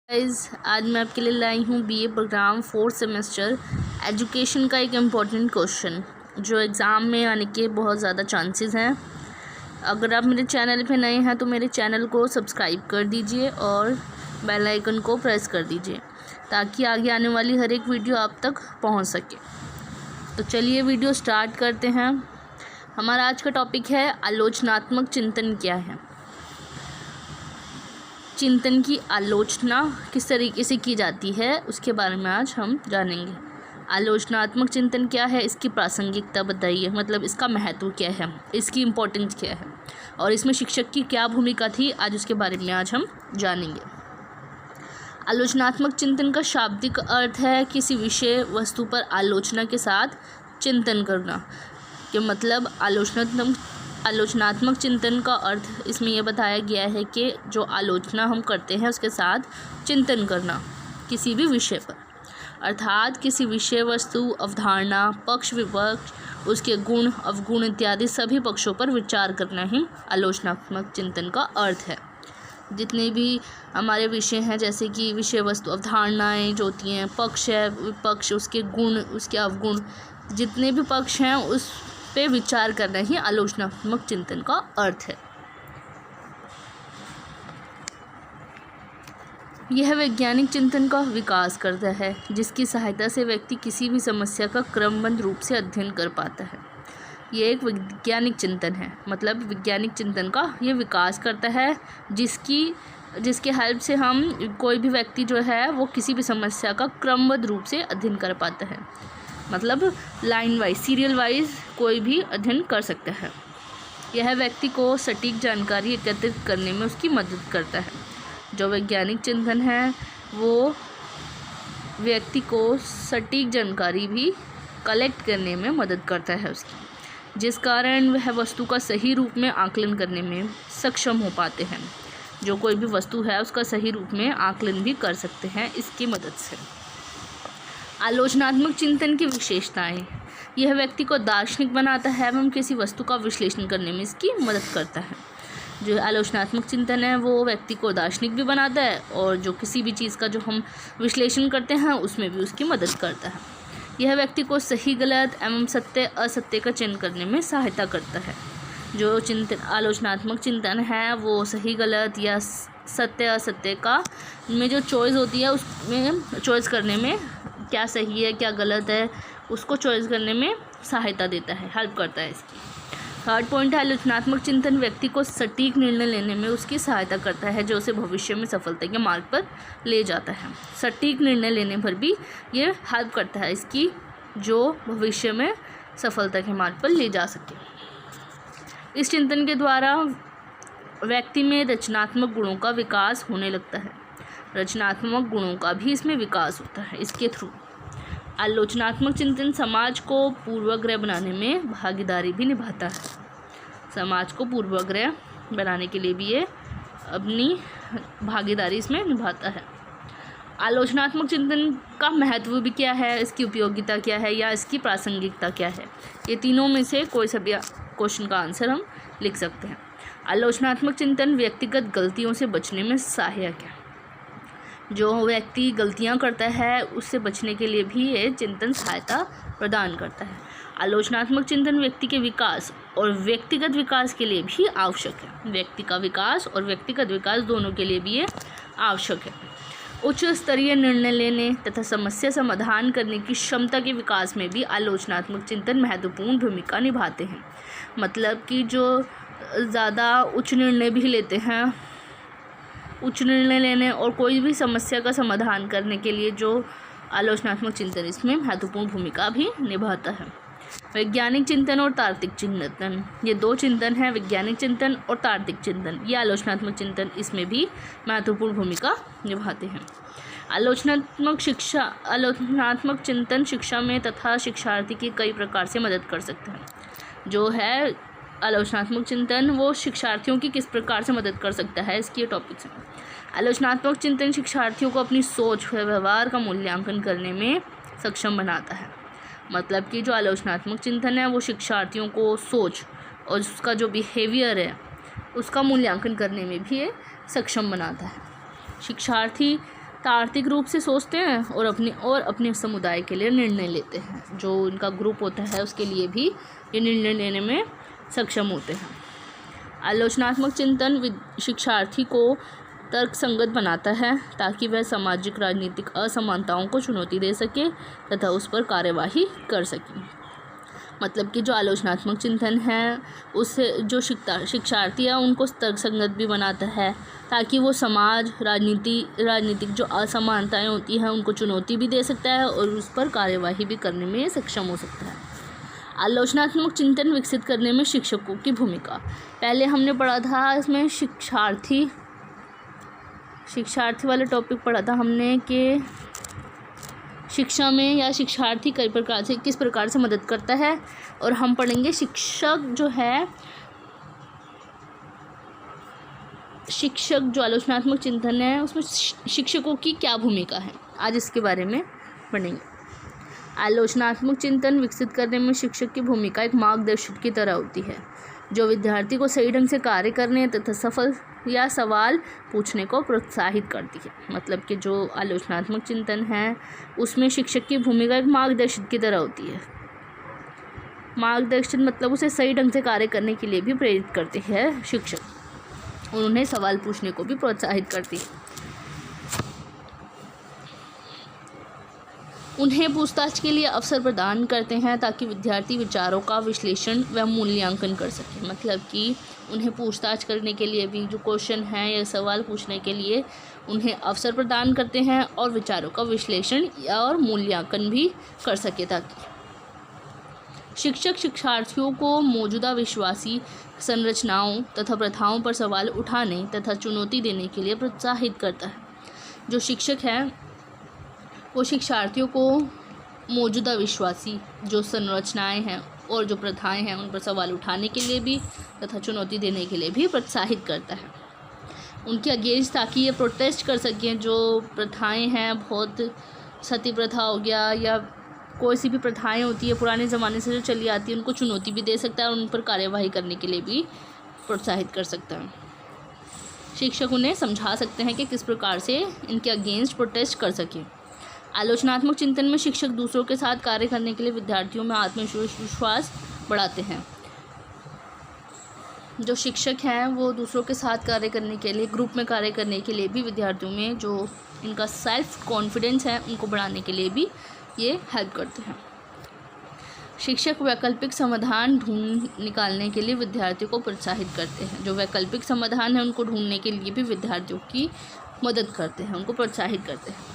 Guys, आज मैं आपके लिए लाई हूँ BA programme 4th semester education का एक इम्पॉर्टेंट क्वेश्चन जो एग्ज़ाम में आने के बहुत ज़्यादा चांसेस हैं। अगर आप मेरे चैनल पे नए हैं तो मेरे चैनल को सब्सक्राइब कर दीजिए और बेल आइकन को प्रेस कर दीजिए ताकि आगे आने वाली हर एक वीडियो आप तक पहुंच सके। तो चलिए वीडियो स्टार्ट करते हैं। हमारा आज का टॉपिक है आलोचनात्मक चिंतन क्या है। चिंतन की आलोचना किस तरीके से की जाती है उसके बारे में आज हम जानेंगे। आलोचनात्मक चिंतन क्या है, इसकी प्रासंगिकता बताइए, मतलब इसका महत्व क्या है, इसकी इम्पोर्टेंस क्या है और इसमें शिक्षक की क्या भूमिका थी, आज उसके बारे में आज हम जानेंगे। आलोचनात्मक चिंतन का शाब्दिक अर्थ है किसी विषय वस्तु पर आलोचना के साथ चिंतन करना। कि मतलब आलोचनात्मक चिंतन का अर्थ इसमें यह बताया गया है कि जो आलोचना हम करते हैं उसके साथ चिंतन करना किसी भी विषय पर, अर्थात किसी विषय वस्तु, अवधारणा, पक्ष विपक्ष, उसके गुण अवगुण इत्यादि सभी पक्षों पर विचार करना ही आलोचनात्मक चिंतन का अर्थ है। जितने भी हमारे विषय हैं जैसे कि विषय वस्तु, अवधारणाएँ जो होती हैं, पक्ष है, विपक्ष, उसके गुण, उसके अवगुण, जितने भी पक्ष हैं उस पे विचार करना ही आलोचनात्मक चिंतन का अर्थ है। यह वैज्ञानिक चिंतन का विकास करता है जिसकी सहायता से व्यक्ति किसी भी समस्या का क्रमबद्ध रूप से अध्ययन कर पाता है। यह एक वैज्ञानिक चिंतन है, मतलब वैज्ञानिक चिंतन का यह विकास करता है जिसके हेल्प से हम कोई भी व्यक्ति जो है वो किसी भी समस्या का क्रमबद्ध रूप से अध्ययन कर पाता है, मतलब लाइन वाइज, सीरियल वाइज कोई भी अध्ययन कर सकता है। यह व्यक्ति को सटीक जानकारी एकत्रित करने में उसकी मदद करता है। जो वैज्ञानिक चिंतन है वो व्यक्ति को सटीक जानकारी भी कलेक्ट करने में मदद करता है उसकी, जिस कारण वह वस्तु का सही रूप में आकलन करने में सक्षम हो पाते हैं। जो कोई भी वस्तु है उसका सही रूप में आकलन भी कर सकते हैं इसकी मदद से। आलोचनात्मक चिंतन की विशेषताएं, यह व्यक्ति को दार्शनिक बनाता है एवं किसी वस्तु का विश्लेषण करने में इसकी मदद करता है। जो आलोचनात्मक चिंतन है वो व्यक्ति को दार्शनिक भी बनाता है और जो किसी भी चीज़ का जो हम विश्लेषण करते हैं उसमें भी उसकी मदद करता है। यह व्यक्ति को सही गलत एवं सत्य असत्य का चयन करने में सहायता करता है। जो आलोचनात्मक चिंतन है वो सही गलत या सत्य असत्य का में जो चॉइस होती है उसमें चॉइस करने में क्या सही है क्या गलत है उसको चॉइस करने में सहायता देता है, हेल्प करता है इसकी। थर्ड पॉइंट है आलोचनात्मक चिंतन व्यक्ति को सटीक निर्णय लेने में उसकी सहायता करता है जो उसे भविष्य में सफलता के मार्ग पर ले जाता है। सटीक निर्णय लेने पर भी ये हेल्प करता है इसकी, जो भविष्य में सफलता के मार्ग पर ले जा सके। इस चिंतन के द्वारा व्यक्ति में रचनात्मक गुणों का विकास होने लगता है। रचनात्मक गुणों का भी इसमें विकास होता है इसके थ्रू। आलोचनात्मक चिंतन समाज को पूर्वाग्रह बनाने में भागीदारी भी निभाता है। समाज को पूर्वाग्रह बनाने के लिए भी ये अपनी भागीदारी इसमें निभाता है। आलोचनात्मक चिंतन का महत्व भी क्या है, इसकी उपयोगिता क्या है या इसकी प्रासंगिकता क्या है, ये तीनों में से कोई सा भी क्वेश्चन का आंसर हम लिख सकते हैं। आलोचनात्मक चिंतन व्यक्तिगत गलतियों से बचने में सहायक है। जो व्यक्ति गलतियां करता है उससे बचने के लिए भी ये चिंतन सहायता प्रदान करता है। आलोचनात्मक चिंतन व्यक्ति के विकास और व्यक्तिगत विकास के लिए भी आवश्यक है। व्यक्ति का विकास और व्यक्तिगत विकास दोनों के लिए भी ये आवश्यक है। उच्च स्तरीय निर्णय लेने तथा समस्या समाधान करने की क्षमता के विकास में भी आलोचनात्मक चिंतन महत्वपूर्ण भूमिका निभाते हैं। मतलब कि जो ज़्यादा उच्च निर्णय भी लेते हैं, उच्च निर्णय लेने और कोई भी समस्या का समाधान करने के लिए जो आलोचनात्मक चिंतन इसमें महत्वपूर्ण भूमिका भी निभाता है। वैज्ञानिक चिंतन और तार्किक चिंतन, ये दो चिंतन हैं, वैज्ञानिक चिंतन और तार्किक चिंतन। ये आलोचनात्मक चिंतन इसमें भी महत्वपूर्ण भूमिका निभाते हैं। आलोचनात्मक चिंतन शिक्षा में तथा शिक्षार्थी की कई प्रकार से मदद कर सकते हैं। जो है आलोचनात्मक चिंतन वो शिक्षार्थियों की किस प्रकार से मदद कर सकता है, इसकी ये टॉपिक्स हैं। आलोचनात्मक चिंतन शिक्षार्थियों को अपनी सोच व व्यवहार का मूल्यांकन करने में सक्षम बनाता है। मतलब कि जो आलोचनात्मक चिंतन है वो शिक्षार्थियों को सोच और उसका जो बिहेवियर है उसका मूल्यांकन करने में भी ये सक्षम बनाता है। शिक्षार्थी तार्किक रूप से सोचते हैं और अपने समुदाय के लिए निर्णय लेते हैं। जो इनका ग्रुप होता है उसके लिए भी ये निर्णय लेने में सक्षम होते हैं। आलोचनात्मक चिंतन शिक्षार्थी को तर्कसंगत बनाता है ताकि वह सामाजिक राजनीतिक असमानताओं को चुनौती दे सके तथा उस पर कार्यवाही कर सके। मतलब कि जो आलोचनात्मक चिंतन है उससे जो शिक्षार्थी है उनको तर्कसंगत भी बनाता है ताकि वो समाज राजनीतिक जो असमानताएं होती हैं उनको चुनौती भी दे सकता है और उस पर कार्यवाही भी करने में सक्षम हो सकता है। आलोचनात्मक चिंतन विकसित करने में शिक्षकों की भूमिका, पहले हमने पढ़ा था इसमें शिक्षार्थी वाला टॉपिक पढ़ा था हमने कि शिक्षा में या शिक्षार्थी किस प्रकार से मदद करता है, और हम पढ़ेंगे शिक्षक जो आलोचनात्मक चिंतन है उसमें शिक्षकों की क्या भूमिका है, आज इसके बारे में पढ़ेंगे। आलोचनात्मक चिंतन विकसित करने में शिक्षक की भूमिका एक मार्गदर्शक की तरह होती है जो विद्यार्थी को सही ढंग से कार्य करने तथा सफल या सवाल पूछने को प्रोत्साहित करती है। मतलब कि जो आलोचनात्मक चिंतन है उसमें शिक्षक की भूमिका एक मार्गदर्शक की तरह होती है। मार्गदर्शन मतलब उसे सही ढंग से कार्य करने के लिए भी प्रेरित करते हैं शिक्षक, और उन्हें सवाल पूछने को भी प्रोत्साहित करती है। उन्हें पूछताछ के लिए अवसर प्रदान करते हैं ताकि विद्यार्थी विचारों का विश्लेषण व मूल्यांकन कर सके। मतलब कि उन्हें पूछताछ करने के लिए भी जो क्वेश्चन है या सवाल पूछने के लिए उन्हें अवसर प्रदान करते हैं और विचारों का विश्लेषण और मूल्यांकन भी कर सके। ताकि शिक्षक शिक्षार्थियों को मौजूदा विश्वासी संरचनाओं तथा प्रथाओं पर सवाल उठाने तथा चुनौती देने के लिए प्रोत्साहित करता है। जो शिक्षक है वो शिक्षार्थियों को मौजूदा विश्वासी जो संरचनाएं हैं और जो प्रथाएं हैं उन पर सवाल उठाने के लिए भी तथा चुनौती देने के लिए भी प्रोत्साहित करता है उनके अगेंस्ट, ताकि ये प्रोटेस्ट कर सकें। जो प्रथाएं हैं, बहुत सती प्रथा हो गया या कोई सी भी प्रथाएं होती है पुराने ज़माने से जो चली आती है, उनको चुनौती भी दे सकता है और उन पर कार्यवाही करने के लिए भी प्रोत्साहित कर सकता है। शिक्षक उन्हें समझा सकते हैं कि किस प्रकार से इनके अगेंस्ट प्रोटेस्ट कर सकें। आलोचनात्मक चिंतन में शिक्षक दूसरों के साथ कार्य करने के लिए विद्यार्थियों में आत्मविश्वास बढ़ाते हैं। जो शिक्षक हैं वो दूसरों के साथ कार्य करने के लिए, ग्रुप में कार्य करने के लिए भी विद्यार्थियों में जो इनका सेल्फ कॉन्फिडेंस है उनको बढ़ाने के लिए भी ये हेल्प करते हैं। शिक्षक वैकल्पिक समाधान ढूंढ निकालने के लिए विद्यार्थियों को प्रोत्साहित करते हैं। जो वैकल्पिक समाधान है उनको ढूंढने के लिए भी विद्यार्थियों की मदद करते हैं, उनको प्रोत्साहित करते हैं।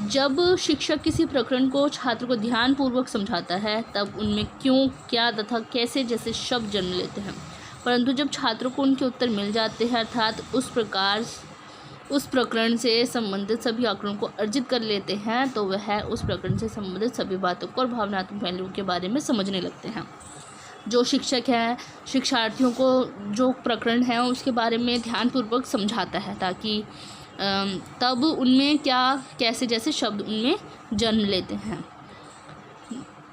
जब शिक्षक किसी प्रकरण को छात्र को ध्यानपूर्वक समझाता है तब उनमें क्यों, क्या तथा कैसे जैसे शब्द जन्म लेते हैं, परंतु जब छात्रों को उनके उत्तर मिल जाते हैं अर्थात उस प्रकरण से संबंधित सभी आंकड़ों को अर्जित कर लेते हैं तो वह उस प्रकरण से संबंधित सभी बातों को और भावनात्मक पहलुओं के बारे में समझने लगते हैं। जो शिक्षक है शिक्षार्थियों को जो प्रकरण है उसके बारे में ध्यानपूर्वक समझाता है ताकि तब उनमें क्या, कैसे जैसे शब्द उनमें जन्म लेते हैं।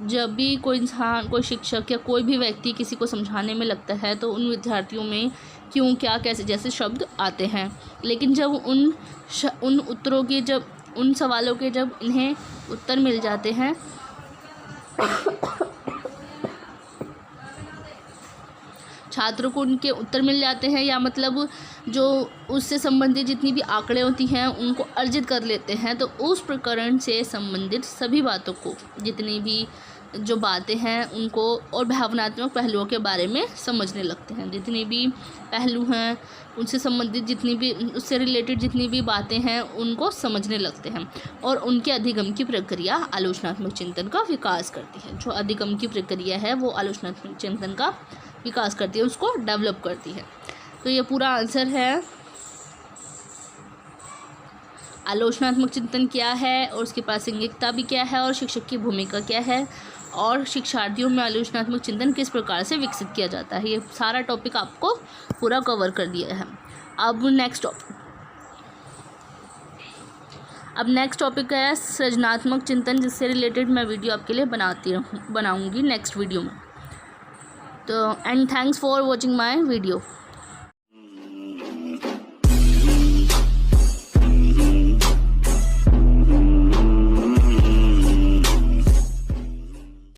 जब भी कोई इंसान, कोई शिक्षक या कोई भी व्यक्ति किसी को समझाने में लगता है तो उन विद्यार्थियों में क्यों, क्या, कैसे जैसे शब्द आते हैं। लेकिन जब उन उत्तरों के उन सवालों के जब इन्हें उत्तर मिल जाते हैं छात्रों को उनके उत्तर मिल जाते हैं या मतलब जो उससे संबंधित जितनी भी आंकड़े होती हैं उनको अर्जित कर लेते हैं तो उस प्रकरण से संबंधित सभी बातों को, जितनी भी जो बातें हैं उनको और भावनात्मक पहलुओं के बारे में समझने लगते हैं। जितनी भी पहलू हैं उनसे संबंधित जितनी भी, उससे रिलेटेड जितनी भी बातें हैं उनको समझने लगते हैं और उनके अधिगम की प्रक्रिया आलोचनात्मक चिंतन का विकास करती है। जो अधिगम की प्रक्रिया है वो आलोचनात्मक चिंतन का विकास करती है, उसको डेवलप करती है। तो ये पूरा आंसर है आलोचनात्मक चिंतन क्या है और उसकी प्रासंगिकता भी क्या है और शिक्षक की भूमिका क्या है और शिक्षार्थियों में आलोचनात्मक चिंतन किस प्रकार से विकसित किया जाता है। ये सारा टॉपिक आपको पूरा कवर कर दिया है। अब नेक्स्ट टॉपिक है सृजनात्मक चिंतन, जिससे रिलेटेड मैं वीडियो आपके लिए बनाऊंगी नेक्स्ट वीडियो में। तो and thanks for watching my video.